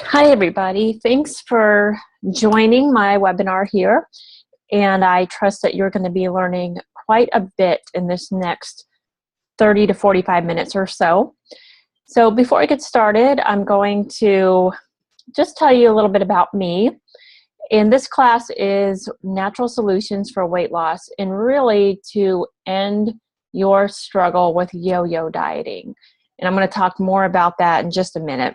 Hi, everybody. Thanks for joining my webinar here. And I trust that you're going to be learning quite a bit in this next 30 to 45 minutes or so. So before I get started, I'm going to just tell you a little bit about me. And this class is natural solutions for weight loss and really to end your struggle with yo-yo dieting. And I'm going to talk more about that in just a minute.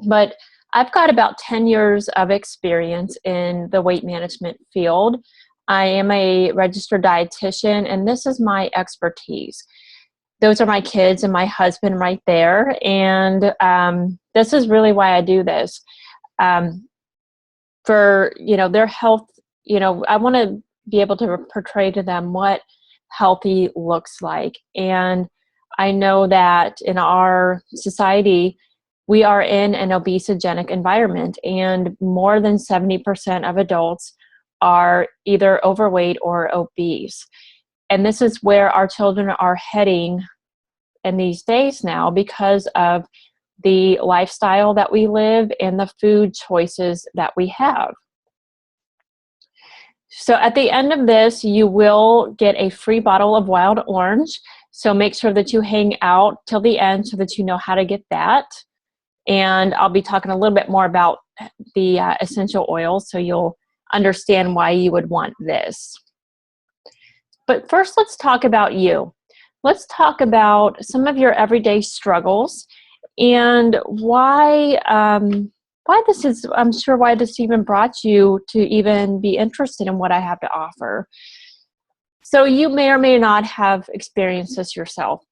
But I've got about 10 years of experience in the weight management field. I am a registered dietitian, and this is my expertise. Those are my kids and my husband right there, and this is really why I do this. For their health, I want to be able to portray to them what healthy looks like. And I know that in our society, we are in an obesogenic environment, and more than 70% of adults are either overweight or obese. And this is where our children are heading in these days now because of the lifestyle that we live and the food choices that we have. So at the end of this, you will get a free bottle of wild orange. So make sure that you hang out till the end so that you know how to get that. And I'll be talking a little bit more about the essential oils so you'll understand why you would want this. But first, let's talk about you. Let's talk about some of your everyday struggles and why this is, I'm sure why this even brought you to even be interested in what I have to offer. So you may or may not have experienced this yourself.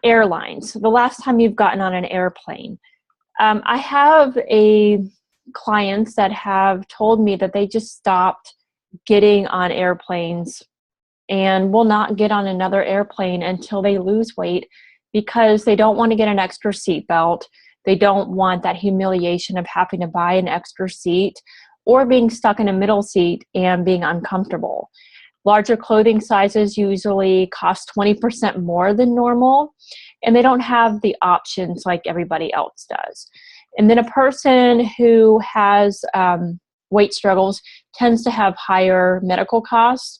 Airlines, the last time you've gotten on an airplane. I have clients that have told me that they just stopped getting on airplanes and will not get on another airplane until they lose weight because they don't want to get an extra seat belt. They don't want that humiliation of having to buy an extra seat or being stuck in a middle seat and being uncomfortable. Larger clothing sizes usually cost 20% more than normal, and they don't have the options like everybody else does. And then a person who has weight struggles tends to have higher medical costs,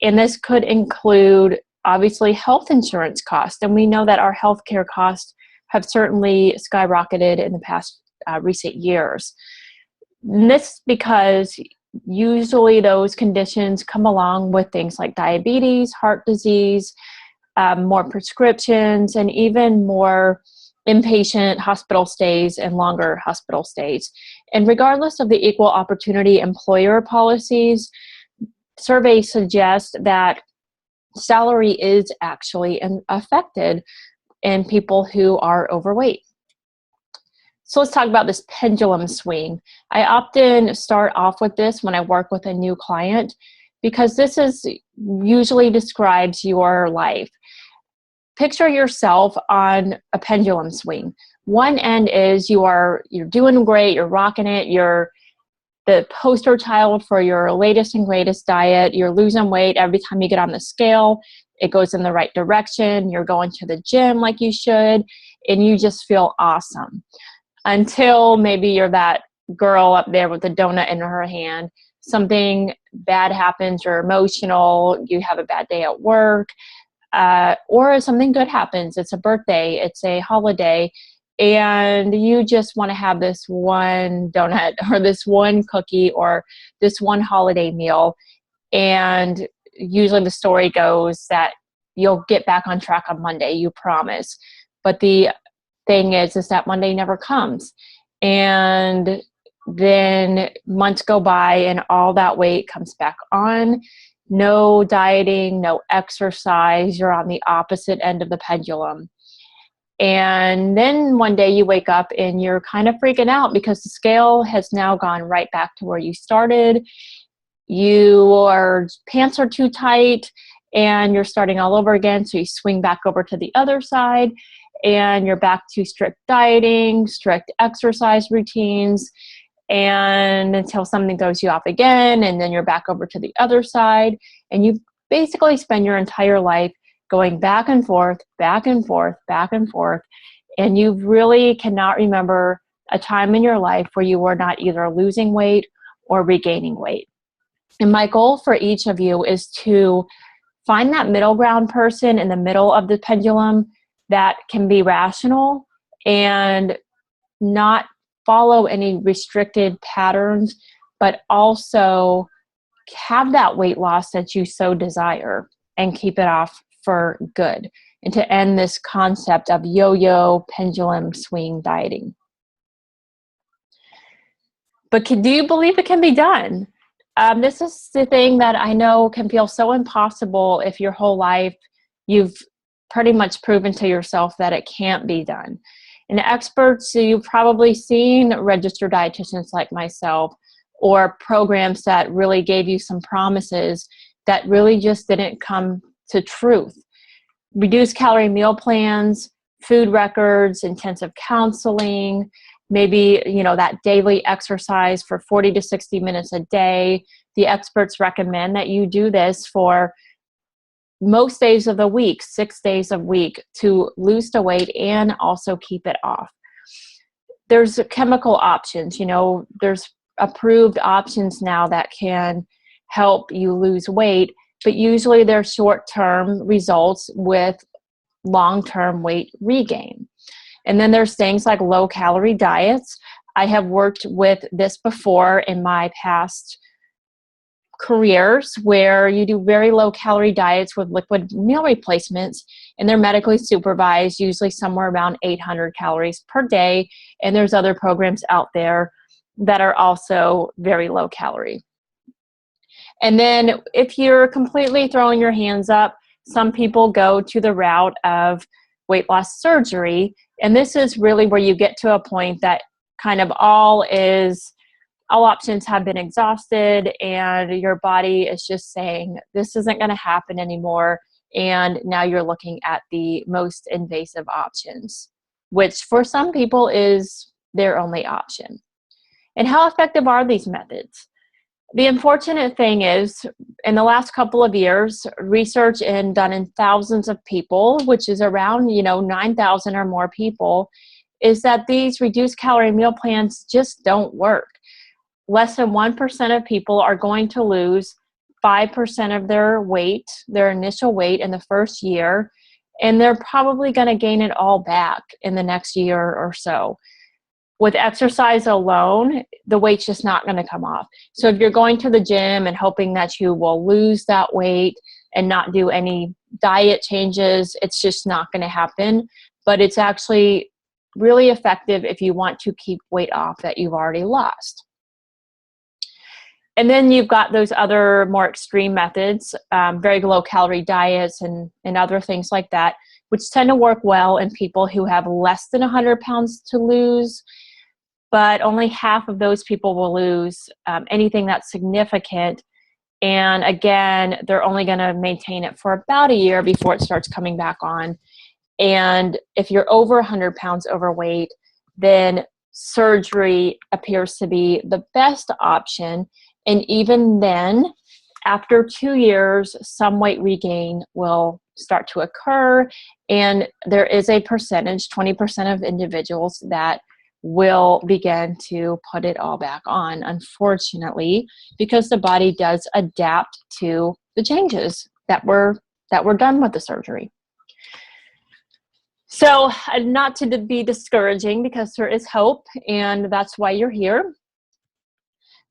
and this could include, obviously, health insurance costs. And we know that our healthcare costs have certainly skyrocketed in the past recent years. And this because usually those conditions come along with things like diabetes, heart disease, more prescriptions, and even more inpatient hospital stays and longer hospital stays. And regardless of the equal opportunity employer policies, surveys suggest that salary is actually affected in people who are overweight. So let's talk about this pendulum swing. I often start off with this when I work with a new client because this usually describes your life. Picture yourself on a pendulum swing. One end is you're doing great, you're rocking it, you're the poster child for your latest and greatest diet, you're losing weight every time you get on the scale, it goes in the right direction, you're going to the gym like you should, and you just feel awesome. Until maybe you're that girl up there with the donut in her hand, something bad happens, you're emotional, you have a bad day at work, or something good happens, it's a birthday, it's a holiday, and you just want to have this one donut or this one cookie or this one holiday meal. And usually the story goes that you'll get back on track on Monday, you promise. But the thing is that Monday never comes. And then months go by and all that weight comes back on. No dieting, no exercise. You're on the opposite end of the pendulum. And then one day you wake up and you're kind of freaking out because the scale has now gone right back to where you started. Your pants are too tight and you're starting all over again. So you swing back over to the other side and you're back to strict dieting, strict exercise routines, and until something throws you off again, and then you're back over to the other side, and you basically spend your entire life going back and forth, back and forth, back and forth, and you really cannot remember a time in your life where you were not either losing weight or regaining weight. And my goal for each of you is to find that middle ground person in the middle of the pendulum that can be rational and not follow any restricted patterns, but also have that weight loss that you so desire and keep it off for good, and to end this concept of yo-yo pendulum swing dieting. But do you believe it can be done? This is the thing that I know can feel so impossible if your whole life you've pretty much proven to yourself that it can't be done. And experts, you've probably seen registered dietitians like myself, or programs that really gave you some promises that really just didn't come to truth. Reduced calorie meal plans, food records, intensive counseling, maybe, that daily exercise for 40 to 60 minutes a day. The experts recommend that you do this for most days of the week, 6 days a week, to lose the weight and also keep it off. There's chemical options, there's approved options now that can help you lose weight, but usually they're short-term results with long-term weight regain. And then there's things like low-calorie diets. I have worked with this before in my past careers, where you do very low-calorie diets with liquid meal replacements, and they're medically supervised, usually somewhere around 800 calories per day. And there's other programs out there that are also very low calorie. And then if you're completely throwing your hands up, some people go to the route of weight loss surgery. And this is really where you get to a point that kind of all options have been exhausted, and your body is just saying, this isn't going to happen anymore. And now you're looking at the most invasive options, which for some people is their only option. And how effective are these methods? The unfortunate thing is, in the last couple of years, research done in thousands of people, which is around 9,000 or more people, is that these reduced calorie meal plans just don't work. Less than 1% of people are going to lose 5% of their weight, their initial weight, in the first year, and they're probably going to gain it all back in the next year or so. With exercise alone, the weight's just not going to come off. So if you're going to the gym and hoping that you will lose that weight and not do any diet changes, it's just not going to happen. But it's actually really effective if you want to keep weight off that you've already lost. And then you've got those other more extreme methods, very low calorie diets and other things like that, which tend to work well in people who have less than 100 pounds to lose. But only half of those people will lose anything that's significant. And again, they're only going to maintain it for about a year before it starts coming back on. And if you're over 100 pounds overweight, then surgery appears to be the best option. And even then, after 2 years, some weight regain will start to occur. And there is a percentage, 20% of individuals, that will begin to put it all back on, unfortunately, because the body does adapt to the changes that were done with the surgery. So not to be discouraging, because there is hope, and that's why you're here.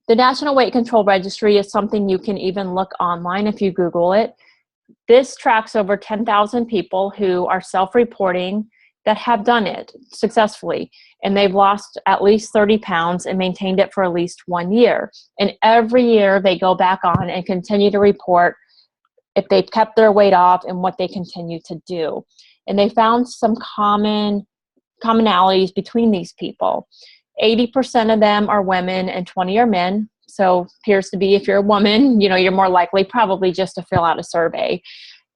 The National Weight Control Registry is something you can even look online if you Google it. This tracks over 10,000 people who are self-reporting that have done it successfully, and they've lost at least 30 pounds and maintained it for at least 1 year. And every year they go back on and continue to report if they've kept their weight off and what they continue to do. And they found some commonalities between these people. 80% of them are women and 20 are men. So appears to be, if you're a woman, you're more likely probably just to fill out a survey.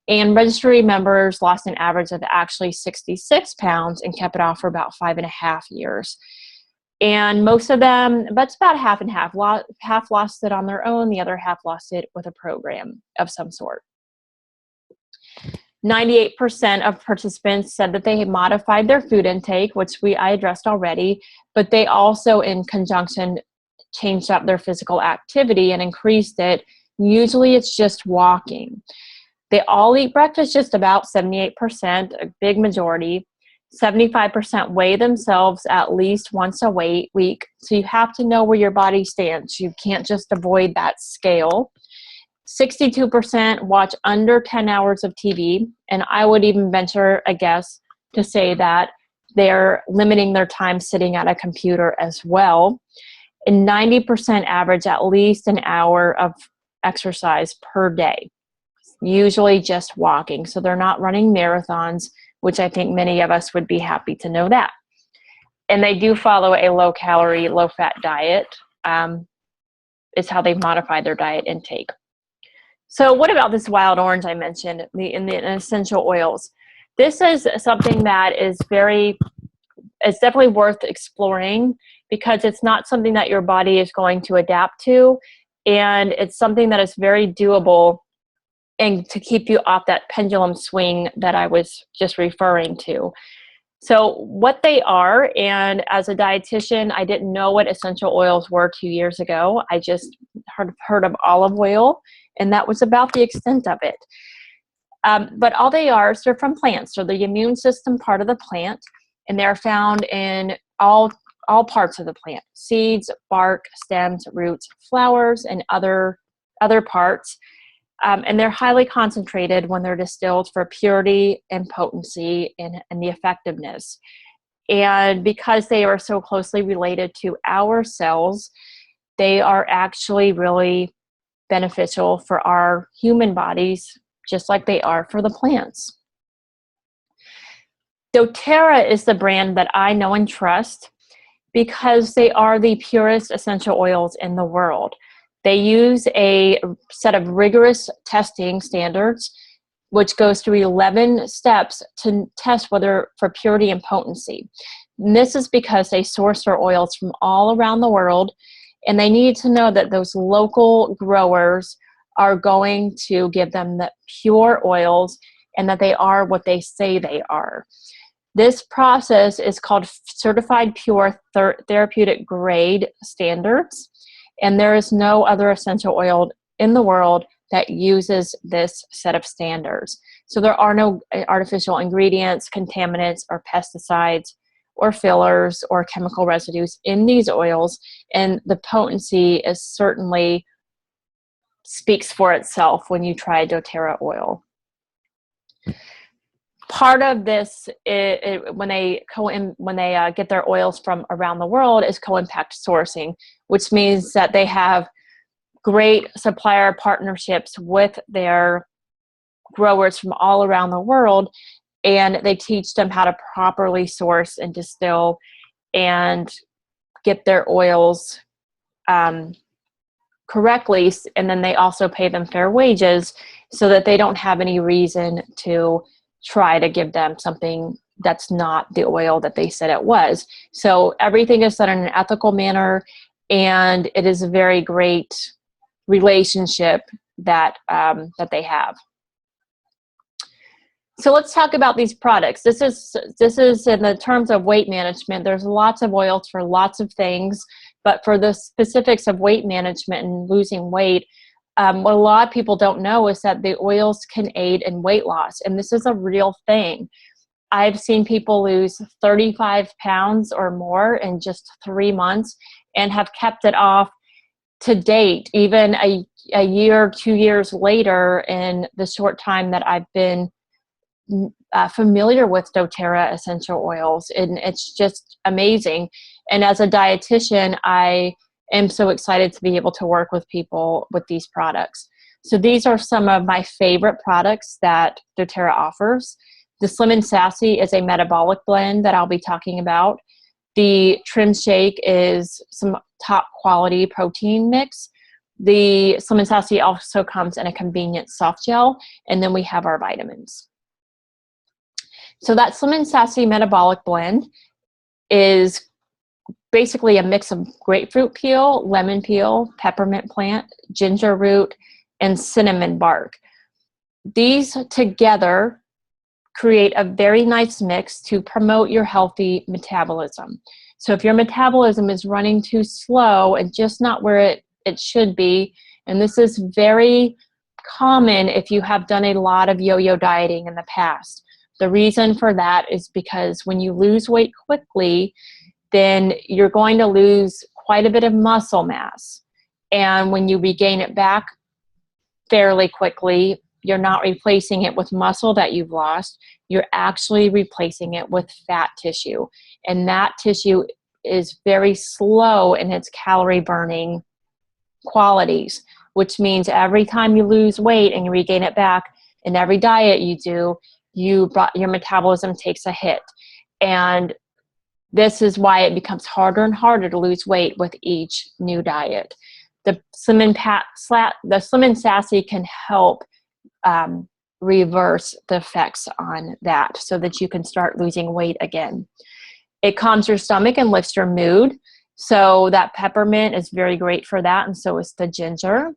And registry members lost an average of actually 66 pounds and kept it off for about 5.5 years. And most of them, but it's about half and half. Half lost it on their own, the other half lost it with a program of some sort. 98% of participants said that they had modified their food intake, which I addressed already, but they also in conjunction changed up their physical activity and increased it. Usually it's just walking. They all eat breakfast, just about 78%, a big majority. 75% weigh themselves at least once a week. So you have to know where your body stands. You can't just avoid that scale. 62% watch under 10 hours of TV. And I would even venture a guess to say that they're limiting their time sitting at a computer as well. And 90% average at least an hour of exercise per day, usually just walking. So they're not running marathons, which I think many of us would be happy to know that. And they do follow a low-calorie, low-fat diet. Is how they've modified their diet intake. So what about this wild orange I mentioned, the essential oils? This is something that it's definitely worth exploring, because it's not something that your body is going to adapt to, and it's something that is very doable and to keep you off that pendulum swing that I was just referring to. So what they are, and as a dietitian, I didn't know what essential oils were 2 years ago. I just heard of olive oil, and that was about the extent of it. But all they are is they're from plants. So the immune system part of the plant, and they're found in all parts of the plant: seeds, bark, stems, roots, flowers, and other parts. And they're highly concentrated when they're distilled for purity and potency and the effectiveness. And because they are so closely related to our cells, they are actually really beneficial for our human bodies, just like they are for the plants. doTERRA is the brand that I know and trust because they are the purest essential oils in the world. They use a set of rigorous testing standards, which goes through 11 steps to test whether for purity and potency. And this is because they source their oils from all around the world, and they need to know that those local growers are going to give them the pure oils and that they are what they say they are. This process is called Certified Pure Therapeutic Grade Standards, and there is no other essential oil in the world that uses this set of standards. So there are no artificial ingredients, contaminants, or pesticides, or fillers, or chemical residues in these oils, and the potency is certainly speaks for itself when you try doTERRA oil. Part of this, when they get their oils from around the world, is co-impact sourcing, which means that they have great supplier partnerships with their growers from all around the world, and they teach them how to properly source and distill and get their oils correctly, and then they also pay them fair wages so that they don't have any reason to try to give them something that's not the oil that they said it was. So everything is done in an ethical manner, and it is a very great relationship that they have. So let's talk about these products. This is in the terms of weight management. There's lots of oils for lots of things, but for the specifics of weight management and losing weight, what a lot of people don't know is that the oils can aid in weight loss, and this is a real thing. I've seen people lose 35 pounds or more in just 3 months and have kept it off to date, even a year, 2 years later, in the short time that I've been familiar with doTERRA essential oils, and it's just amazing. And as a dietitian, I am so excited to be able to work with people with these products. So these are some of my favorite products that doTERRA offers. The Slim and Sassy is a metabolic blend that I'll be talking about. The Trim Shake is some top quality protein mix. The Slim and Sassy also comes in a convenient soft gel, and then we have our vitamins. So that Slim and Sassy metabolic blend is basically a mix of grapefruit peel, lemon peel, peppermint plant, ginger root, and cinnamon bark. These together create a very nice mix to promote your healthy metabolism. So if your metabolism is running too slow and just not where it should be, and this is very common if you have done a lot of yo-yo dieting in the past. The reason for that is because when you lose weight quickly, then you're going to lose quite a bit of muscle mass. And when you regain it back fairly quickly, you're not replacing it with muscle that you've lost. You're actually replacing it with fat tissue. And that tissue is very slow in its calorie burning qualities, which means every time you lose weight and you regain it back, in every diet you do, your metabolism takes a hit. And this is why it becomes harder and harder to lose weight with each new diet. The Slim and Sassy can help reverse the effects on that so that you can start losing weight again. It calms your stomach and lifts your mood. So that peppermint is very great for that, and so is the ginger.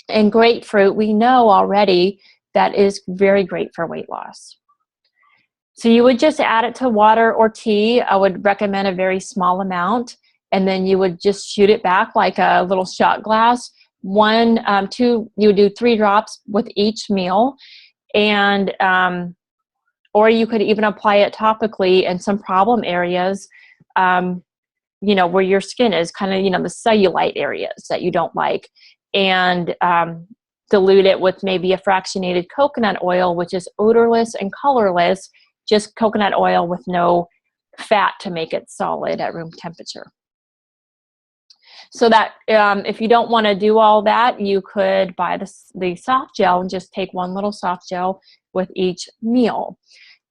And grapefruit, we know already that is very great for weight loss. So you would just add it to water or tea. I would recommend a very small amount, and then you would just shoot it back like a little shot glass. You would do 3 drops with each meal, and or you could even apply it topically in some problem areas, where your skin is kind of, the cellulite areas that you don't like, and dilute it with maybe a fractionated coconut oil, which is odorless and colorless, just coconut oil with no fat to make it solid at room temperature. So that if you don't want to do all that, you could buy the soft gel and just take 1 little soft gel with each meal.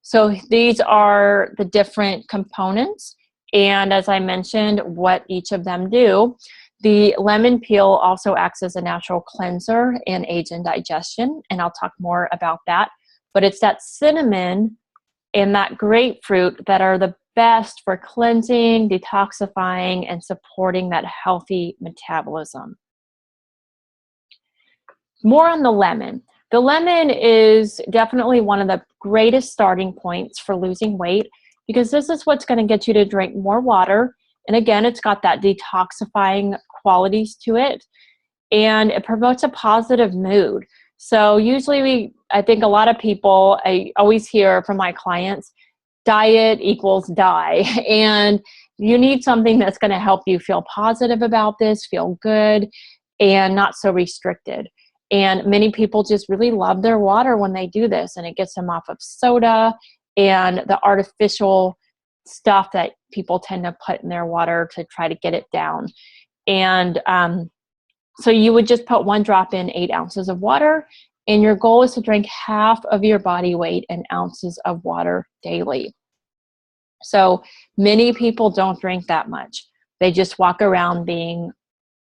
So these are the different components, and as I mentioned, what each of them do. The lemon peel also acts as a natural cleanser and aids in digestion, and I'll talk more about that. But it's that cinnamon and that grapefruit that are the best for cleansing, detoxifying, and supporting that healthy metabolism. More on the lemon. The lemon is definitely one of the greatest starting points for losing weight, because this is what's going to get you to drink more water. And again, it's got that detoxifying qualities to it, and it promotes a positive mood. So usually I think a lot of people, I always hear from my clients, diet equals die. And you need something that's going to help you feel positive about this, feel good, and not so restricted. And many people just really love their water when they do this, and it gets them off of soda and the artificial stuff that people tend to put in their water to try to get it down. And so you would just put 1 drop in 8 ounces of water, and your goal is to drink half of your body weight in ounces of water daily. So many people don't drink that much. They just walk around being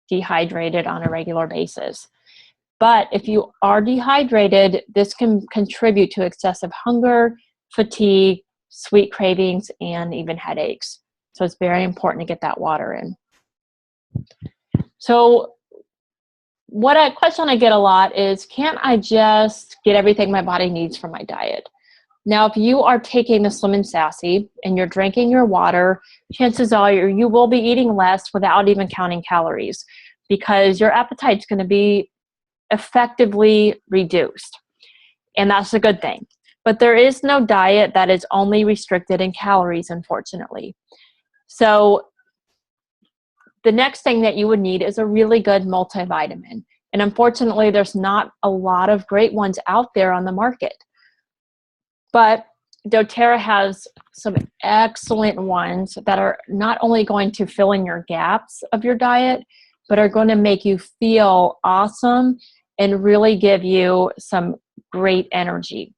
dehydrated on a regular basis. But if you are dehydrated, this can contribute to excessive hunger, fatigue, sweet cravings, and even headaches. So it's very important to get that water in. So a question I get a lot is, can't I just get everything my body needs from my diet? Now, if you are taking the Slim and Sassy and you're drinking your water, chances are you will be eating less without even counting calories, because your appetite's going to be effectively reduced. And that's a good thing. But there is no diet that is only restricted in calories, unfortunately. So the next thing that you would need is a really good multivitamin. And unfortunately, there's not a lot of great ones out there on the market. But doTERRA has some excellent ones that are not only going to fill in your gaps of your diet, but are going to make you feel awesome and really give you some great energy.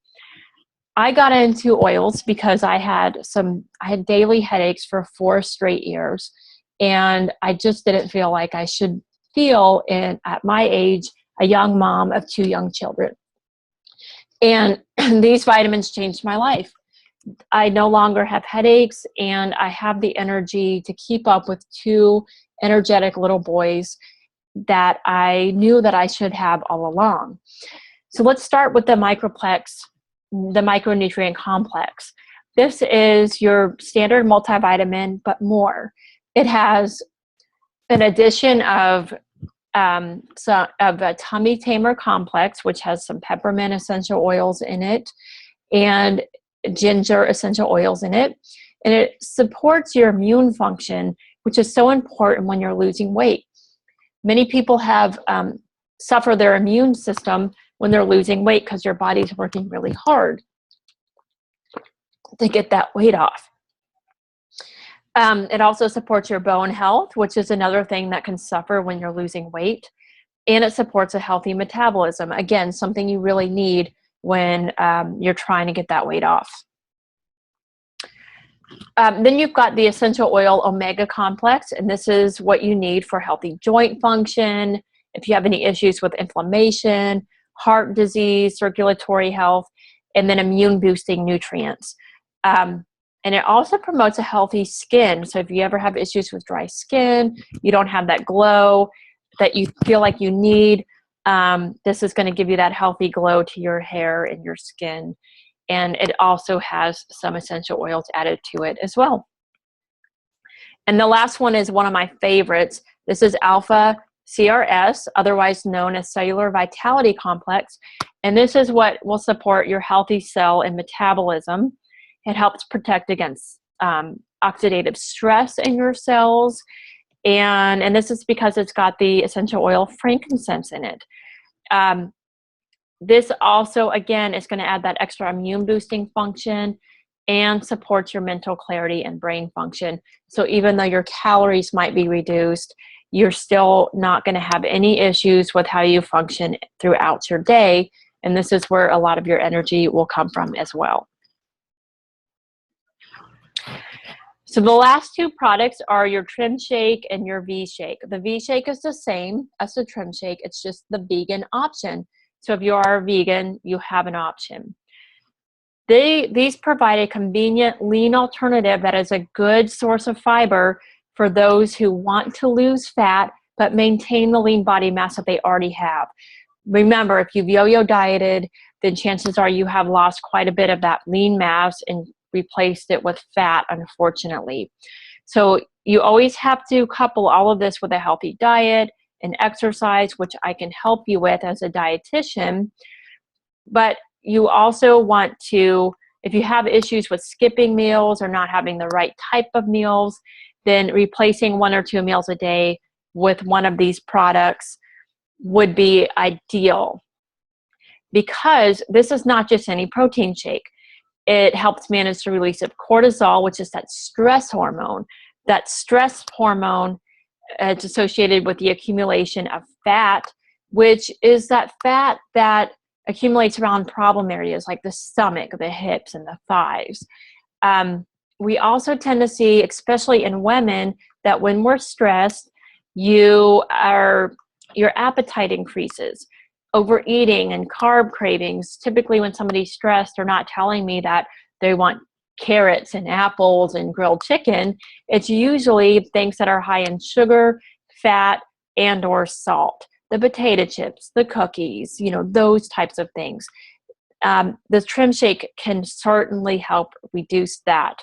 I got into oils because I had daily headaches for 4 straight years, and I just didn't feel like I should feel at my age, a young mom of 2 young children. And these vitamins changed my life. I no longer have headaches, and I have the energy to keep up with 2 energetic little boys that I knew that I should have all along. So let's start with the Microplex the micronutrient complex. This is your standard multivitamin, but more. It has an addition of a tummy tamer complex, which has some peppermint essential oils in it and ginger essential oils in it. And it supports your immune function, which is so important when you're losing weight. Many people have suffer their immune system when they're losing weight because your body's working really hard to get that weight off. It also supports your bone health, which is another thing that can suffer when you're losing weight. And it supports a healthy metabolism. Again, something you really need when you're trying to get that weight off. Then you've got the essential oil omega complex, and this is what you need for healthy joint function, if you have any issues with inflammation, heart disease, circulatory health, and then immune boosting nutrients. And it also promotes a healthy skin. So if you ever have issues with dry skin, you don't have that glow that you feel like you need, this is going to give you that healthy glow to your hair and your skin. And it also has some essential oils added to it as well. And the last one is one of my favorites. This is alpha CRS, otherwise known as cellular vitality complex. And this is what will support your healthy cell and metabolism. It helps protect against oxidative stress in your cells. And this is because it's got the essential oil frankincense in it. This also, again, is going to add that extra immune boosting function and supports your mental clarity and brain function. So even though your calories might be reduced, you're still not going to have any issues with how you function throughout your day. And this is where a lot of your energy will come from as well. So the last two products are your Trim Shake and your V-Shake. The V-Shake is the same as the Trim Shake. It's just the vegan option. So if you are a vegan, you have an option. These provide a convenient, lean alternative that is a good source of fiber for those who want to lose fat but maintain the lean body mass that they already have. Remember, if you've yo-yo dieted, then chances are you have lost quite a bit of that lean mass and replaced it with fat, unfortunately. So you always have to couple all of this with a healthy diet and exercise, which I can help you with as a dietitian. But you also want to, if you have issues with skipping meals or not having the right type of meals, then replacing 1 or 2 meals a day with one of these products would be ideal. Because this is not just any protein shake. It helps manage the release of cortisol, which is that stress hormone. That stress hormone is associated with the accumulation of fat, which is that fat that accumulates around problem areas like the stomach, the hips, and the thighs. We also tend to see, especially in women, that when we're stressed, your appetite increases. Overeating and carb cravings. Typically when somebody's stressed, they're not telling me that they want carrots and apples and grilled chicken. It's usually things that are high in sugar, fat, and or salt. The potato chips, the cookies, those types of things. The Trim Shake can certainly help reduce that.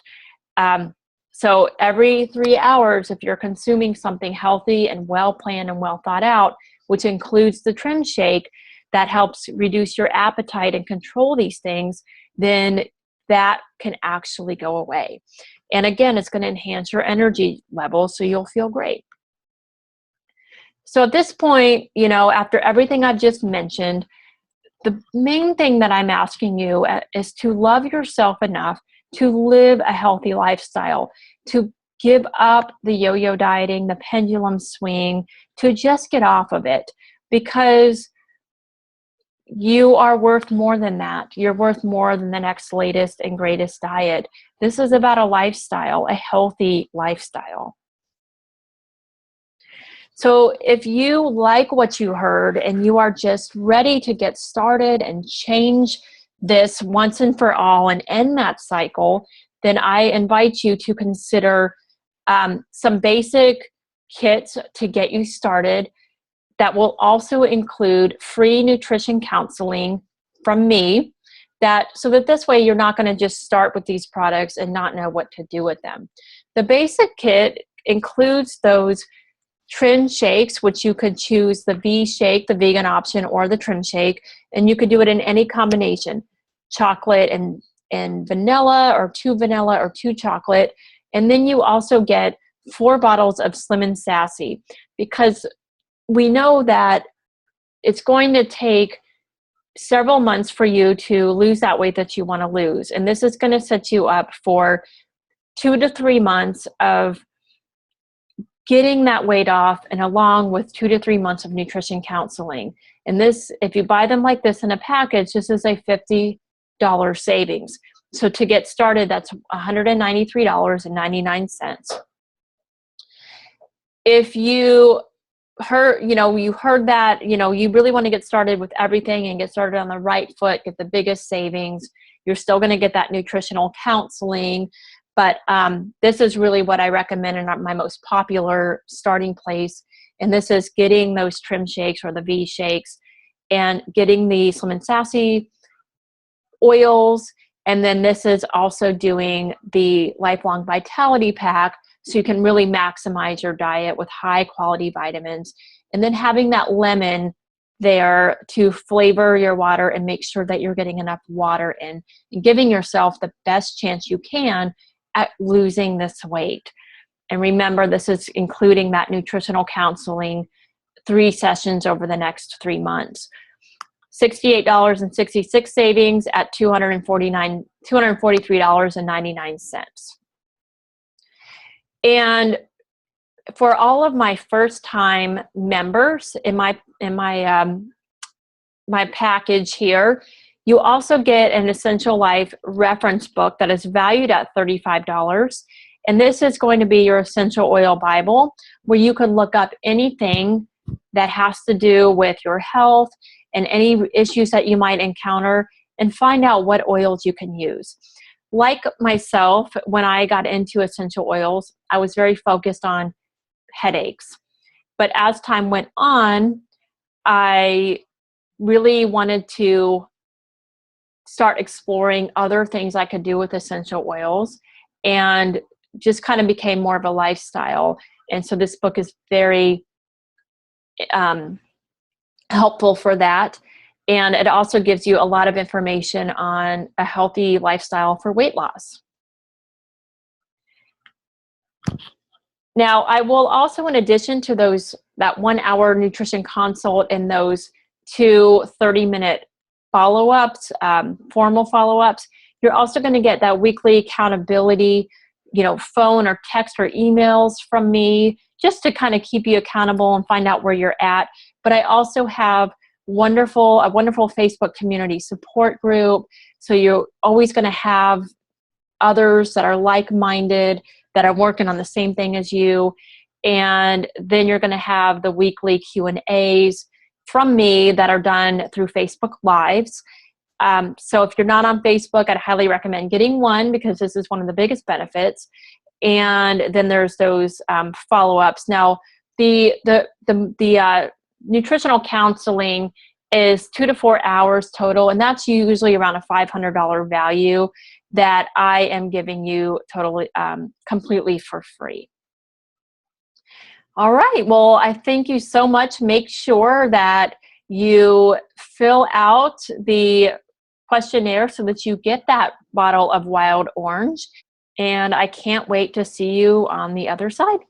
So every 3 hours, if you're consuming something healthy and well-planned and well thought out, which includes the Trim Shake, that helps reduce your appetite and control these things, then that can actually go away. And again, it's going to enhance your energy levels so you'll feel great. So at this point, after everything I've just mentioned, the main thing that I'm asking you is to love yourself enough to live a healthy lifestyle, to give up the yo-yo dieting, the pendulum swing, to just get off of it, because you are worth more than that. You're worth more than the next latest and greatest diet. This is about a lifestyle, a healthy lifestyle. So if you like what you heard and you are just ready to get started and change this once and for all and end that cycle, then I invite you to consider some basic kits to get you started that will also include free nutrition counseling from me. so that this way you're not going to just start with these products and not know what to do with them. The basic kit includes those trim shakes, which you could choose the V shake, the vegan option, or the trim shake, and you could do it in any combination, chocolate and vanilla, or 2 vanilla or 2 chocolate. And then you also get 4 bottles of Slim and Sassy, because we know that it's going to take several months for you to lose that weight that you want to lose. And this is going to set you up for 2 to 3 months of getting that weight off, and along with 2 to 3 months of nutrition counseling. And this, if you buy them like this in a package, this is a $50 savings. So to get started, that's $193.99. If you heard, you heard that, you really want to get started with everything and get started on the right foot, get the biggest savings, you're still going to get that nutritional counseling. But this is really what I recommend and my most popular starting place. And this is getting those trim shakes or the V shakes, and getting the Slim and Sassy oils. And then this is also doing the Lifelong Vitality Pack, so you can really maximize your diet with high quality vitamins. And then having that lemon there to flavor your water and make sure that you're getting enough water in, and giving yourself the best chance you can at losing this weight. And remember, this is including that nutritional counseling, 3 sessions over the next 3 months. $68.66 savings at $243.99. And for all of my first-time members in my package here, you also get an Essential Life reference book that is valued at $35. And this is going to be your essential oil Bible, where you can look up anything that has to do with your health and any issues that you might encounter, and find out what oils you can use. Like myself, when I got into essential oils, I was very focused on headaches. But as time went on, I really wanted to start exploring other things I could do with essential oils, and just kind of became more of a lifestyle. And so this book is very helpful for that. And it also gives you a lot of information on a healthy lifestyle for weight loss. Now, I will also, in addition to that 1-hour nutrition consult and those 2 30-minute follow-ups, formal follow-ups, you're also going to get that weekly accountability, phone or text or emails from me, just to kind of keep you accountable and find out where you're at. But I also have a wonderful Facebook community support group. So you're always going to have others that are like-minded, that are working on the same thing as you. And then you're going to have the weekly Q&As from me that are done through Facebook Lives. So if you're not on Facebook, I'd highly recommend getting one, because this is one of the biggest benefits. And then there's those follow-ups. Now, the nutritional counseling is 2 to 4 hours total, and that's usually around a $500 value that I am giving you totally, completely for free. All right, well, I thank you so much. Make sure that you fill out the questionnaire so that you get that bottle of wild orange, and I can't wait to see you on the other side.